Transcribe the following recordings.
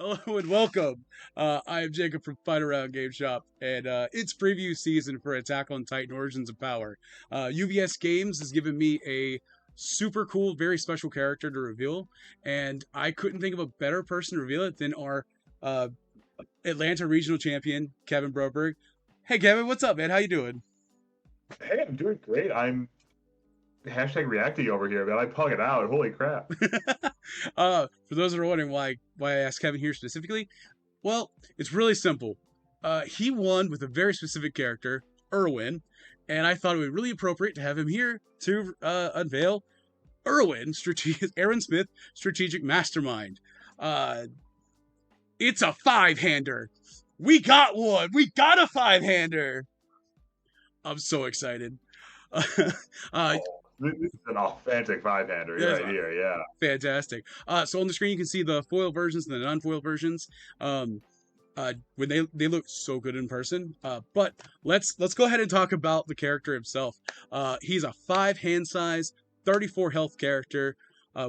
Hello and welcome. I am Jacob from Fight Around Game Shop, and it's preview season for Attack on Titan Origins of Power. UVS Games has given me a super cool, very special character to reveal, and I couldn't think of a better person to reveal it than our uh, Atlanta Regional Champion, Kevin Broberg. Hey, Kevin, what's up, man? How you doing? Hey, I'm doing great. I'm hashtag reacting over here, man. I pug it out. Holy crap. For those that are wondering why I asked Kevin here specifically, well, it's really simple. He won with a very specific character, Irwin, and I thought it would be really appropriate to have him here to unveil Aaron Smith, Strategic Mastermind. Uh, it's a five-hander. We got one. We got a five-hander. I'm so excited. uh, Oh, this is an authentic five-hander that's right here. Yeah. fantastic. So on the screen you can see the foil versions and the non-foil versions. When they look so good in person. But let's go ahead and talk about the character himself. He's a five hand size, 34 health character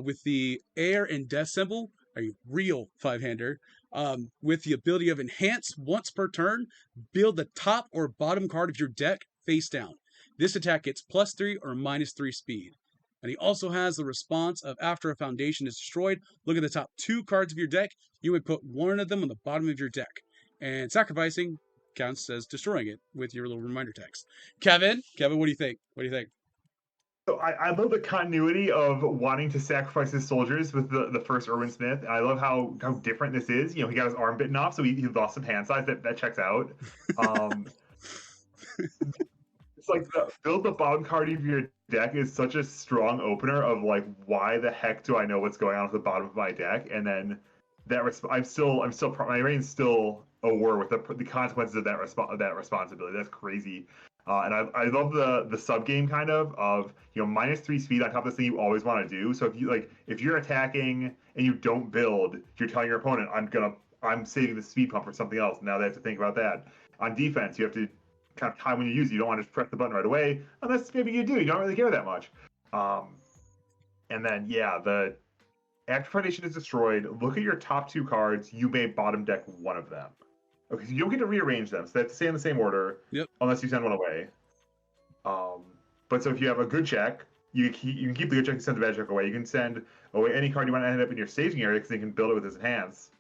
with the air and death symbol, a real five hander. With the ability of enhance once per turn, build the top or bottom card of your deck face down. This attack gets +3 or -3 speed. And he also has the response of after a foundation is destroyed, look at the top two cards of your deck. You would put one of them on the bottom of your deck. And sacrificing counts as destroying it with your little reminder text. Kevin, what do you think? What do you think? So I love the continuity of wanting to sacrifice his soldiers with the first Irwin Smith. I love how different this is. You know, he got his arm bitten off, so he lost some hand size. That checks out. Um, it's like build the bottom card of your deck is such a strong opener of like, why the heck do I know what's going on at the bottom of my deck? And then I'm still my brain's still aware with the consequences of that responsibility. That's crazy. And I love the sub game kind of -3 speed on top of this thing you always want to do. So if you're attacking and you don't build, you're telling your opponent I'm saving the speed pump for something else. Now they have to think about that. On defense, you have to kind of time when you use it. You don't want to just press the button right away, unless maybe you do. You don't really care that much. Um, and then yeah, the after Foundation is destroyed, look at your top two cards. You may bottom deck one of them. Okay, so you don't get to rearrange them. So they have to stay in the same order Yep. unless you send one away. Um, but so if you have a good check, you can keep the good check and send the bad check away. You can send away any card you want to end up in your staging area because you can build it with his enhance.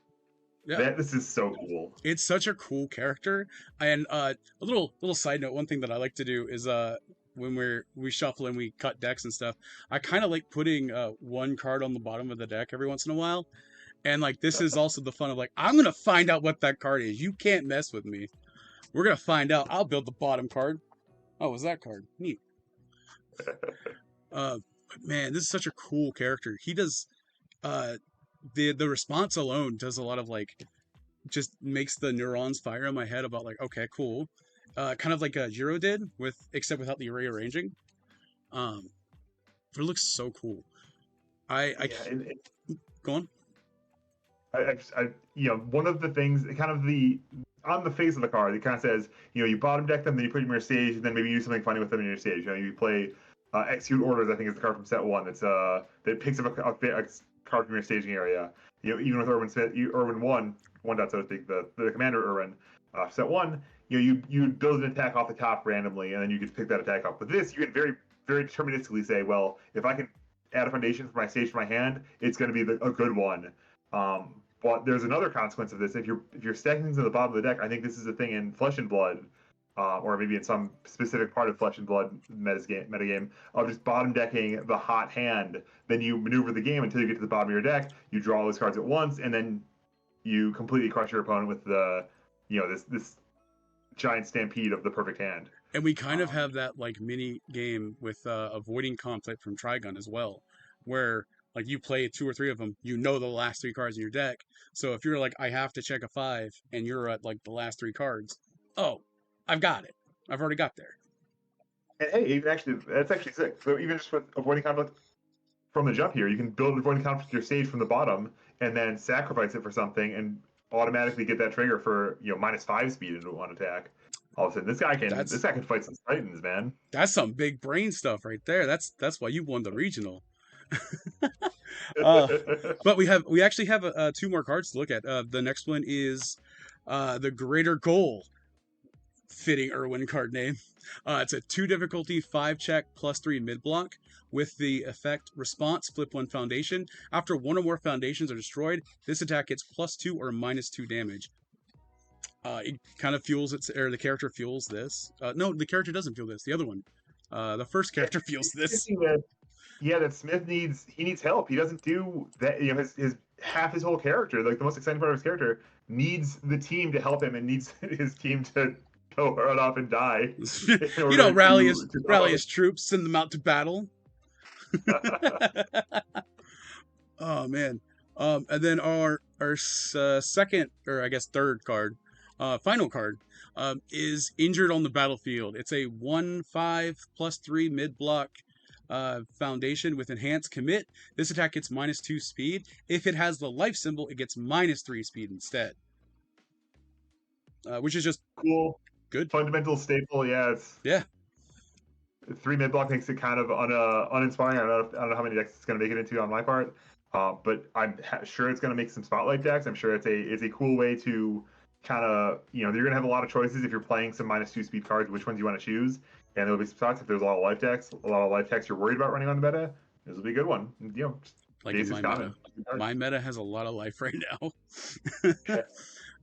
Yeah. This is so cool. It's such a cool character. And a little side note, one thing that I like to do is when we shuffle and we cut decks and stuff, I kind of like putting one card on the bottom of the deck every once in a while. And like this is also the fun of like I'm gonna find out what that card is. You can't mess with me. We're gonna find out. I'll build the bottom card. Oh, was that card? Neat. But man, this is such a cool character. He does uh the response alone does a lot of like just makes the neurons fire in my head about like okay, cool. Kind of like Jiro did with except without the rearranging. Um, but it looks so cool. I Yeah, and go on. one of the things, kind of the on the face of the card, it kind of says, you bottom deck them, then you put them in your stage, and then maybe you do something funny with them in your stage. You play Execute Orders, I think is the card from set one. That picks up a card from your staging area. Even with Irwin Smith, Irwin one dot so to speak, the commander Irwin, set one. You build an attack off the top randomly, and then you get to pick that attack up. With this, you can very very deterministically say, well, if I can add a foundation for my stage for my hand, it's going to be a good one. But there's another consequence of this. If you're stacking things at the bottom of the deck, I think this is a thing in Flesh and Blood, or maybe in some specific part of Flesh and Blood metagame of just bottom decking the hot hand. Then you maneuver the game until you get to the bottom of your deck. You draw all those cards at once, and then you completely crush your opponent with this giant stampede of the perfect hand. And we kind of Um, have that like mini game with avoiding conflict from Trigun as well, where like you play two or three of them, you know the last three cards in your deck. So if you're like, I have to check a five, and you're at like the last three cards, oh, I've got it. I've already got there. and hey, even actually, that's actually sick. So even just with avoiding conflict from the jump here, you can build avoiding conflict your stage from the bottom, and then sacrifice it for something, and automatically get that trigger for -5 speed into one attack. All of a sudden, this That's guy can fight some titans, man. that's some big brain stuff right there. That's why you won the regional. uh, but we actually have two more cards to look at. The next one is the Greater Goal, fitting Irwin card name. It's a 2 difficulty 5 check +3 mid block with the effect response flip 1 foundation. After one or more foundations are destroyed, this attack gets +2 or -2 damage. It kind of fuels its, or the character fuels this. No, the character doesn't fuel this. The other one, the first character fuels this. That Smith needs help. He doesn't do that. His half his whole character, like the most exciting part of his character, needs the team to help him and needs his team to go run off and die. Rally his troops, send them out to battle. Oh man. And then our second, or I guess third card, final card, is Injured on the Battlefield. It's a 1/5 +3 mid block foundation with enhanced commit. This attack gets -2 speed. If it has the life symbol, it gets -3 speed instead. Which is just cool. Good. Fundamental staple, yeah. 3 mid block makes it kind of uninspiring. I don't know how many decks it's going to make it into on my part, but I'm sure it's going to make some spotlight decks. I'm sure it's a cool way to kind of, you're going to have a lot of choices if you're playing some -2 speed cards, which ones you want to choose. And there'll be some spots if there's a lot of life decks, you're worried about running on the meta. This will be a good one. Like in my meta. My meta has a lot of life right now.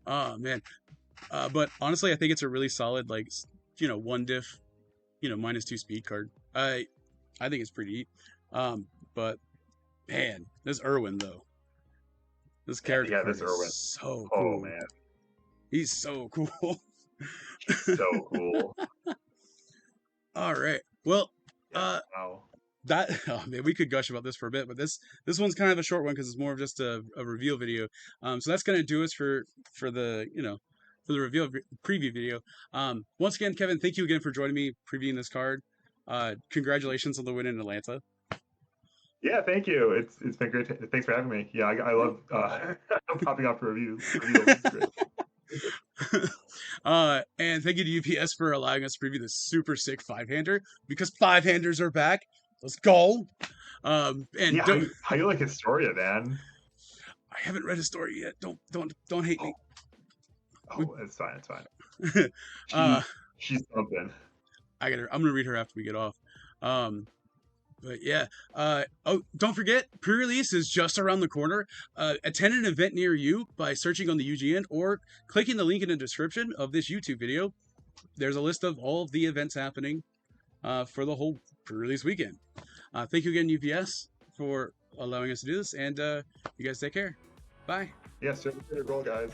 Oh man. But honestly, I think it's a really solid, like, 1 diff, -2 speed card. I think it's pretty neat. But man, this Irwin though. This character this Irwin. So cool. Oh man. He's so cool. So cool. All right. Well, wow. We could gush about this for a bit, but this one's kind of a short one because it's more of just a reveal video. So that's gonna do us for the for the reveal preview video. Once again, Kevin, thank you again for joining me previewing this card. Congratulations on the win in Atlanta. Yeah, thank you. It's been great. Thanks for having me. Yeah, I love popping off for reviews. And thank you to UPS for allowing us to preview this super sick 5-hander, because 5-handers are back. Let's go. And yeah, how you like Historia, man? I haven't read Historia yet. Don't hate me. Oh, it's fine. It's fine. She's something. I'm gonna read her after we get off. But yeah. Don't forget, pre-release is just around the corner. Attend an event near you by searching on the UGN or clicking the link in the description of this YouTube video. There's a list of all of the events happening for the whole pre-release weekend. Thank you again, UVS, for allowing us to do this, and you guys take care. Bye. Yeah, serve your goal, guys.